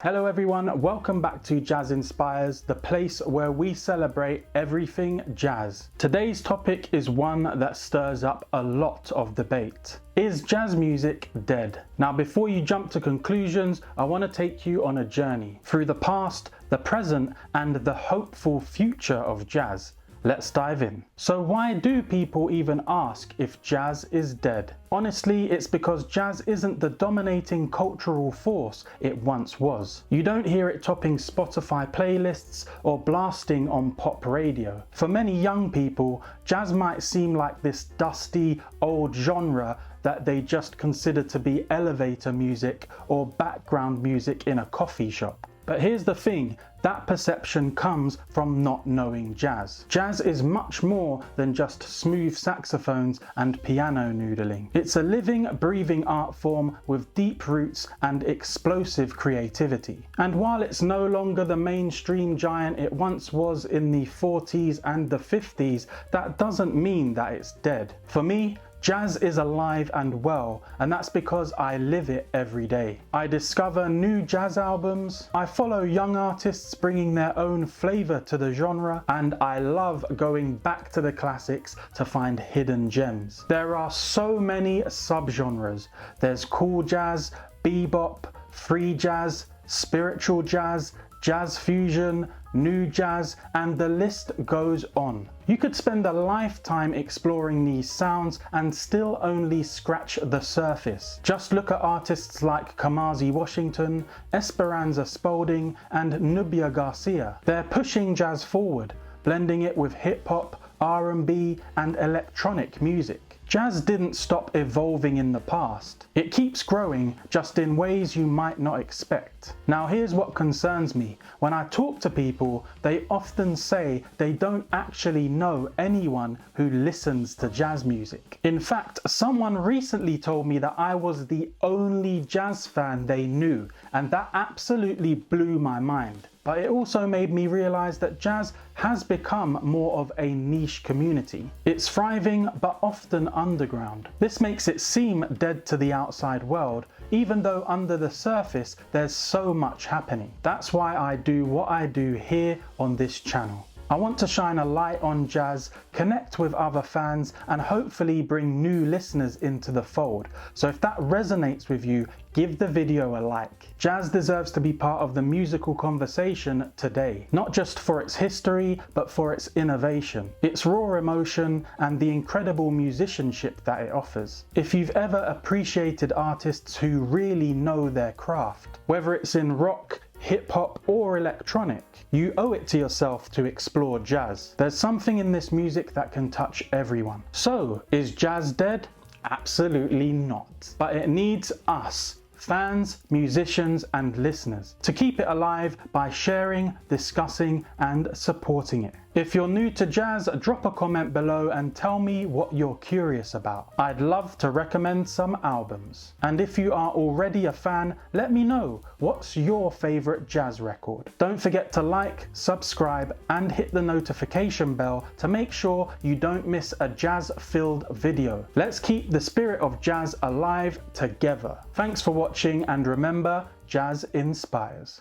Hello everyone, welcome back to Jazz Inspires, the place where we celebrate everything jazz. Today's topic is one that stirs up a lot of debate. Is jazz music dead? Now before you jump to conclusions, I want to take you on a journey through the past, the present, and the hopeful future of jazz. Let's dive in. So why do people even ask if jazz is dead? Honestly, it's because jazz isn't the dominating cultural force it once was. You don't hear it topping Spotify playlists or blasting on pop radio. For many young people, jazz might seem like this dusty, old genre that they just consider to be elevator music or background music in a coffee shop. But here's the thing, that perception comes from not knowing jazz. Jazz is much more than just smooth saxophones and piano noodling. It's a living, breathing art form with deep roots and explosive creativity. And while it's no longer the mainstream giant it once was in the 40s and the 50s, that doesn't mean that it's dead. For me, jazz is alive and well, and that's because I live it every day. I discover new jazz albums, I follow young artists bringing their own flavor to the genre, and I love going back to the classics to find hidden gems. There are so many subgenres. There's cool jazz, bebop, free jazz, spiritual jazz, jazz fusion, new jazz, and the list goes on. You could spend a lifetime exploring these sounds and still only scratch the surface. Just look at artists like Kamasi Washington, Esperanza Spalding, and Nubia Garcia. They're pushing jazz forward, blending it with hip-hop, R&B, and electronic music. Jazz didn't stop evolving in the past. It keeps growing, just in ways you might not expect. Now here's what concerns me. When I talk to people, they often say they don't actually know anyone who listens to jazz music. In fact, someone recently told me that I was the only jazz fan they knew, and that absolutely blew my mind. But it also made me realize that jazz has become more of a niche community. It's thriving but often underground. This makes it seem dead to the outside world, even though under the surface there's so much happening. That's why I do what I do here on this channel. I want to shine a light on jazz, connect with other fans, and hopefully bring new listeners into the fold. So if that resonates with you, give the video a like. Jazz deserves to be part of the musical conversation today, not just for its history, but for its innovation, its raw emotion, and the incredible musicianship that it offers. If you've ever appreciated artists who really know their craft, whether it's in rock, hip-hop, or electronic, you owe it to yourself to explore jazz. There's something in this music that can touch everyone. So, is jazz dead? Absolutely not. But it needs us, fans, musicians, and listeners, to keep it alive by sharing, discussing, and supporting it. If you're new to jazz, drop a comment below and tell me what you're curious about. I'd love to recommend some albums. And if you are already a fan, let me know, what's your favorite jazz record? Don't forget to like, subscribe, and hit the notification bell to make sure you don't miss a jazz-filled video. Let's keep the spirit of jazz alive together. Thanks for watching, and remember, jazz inspires.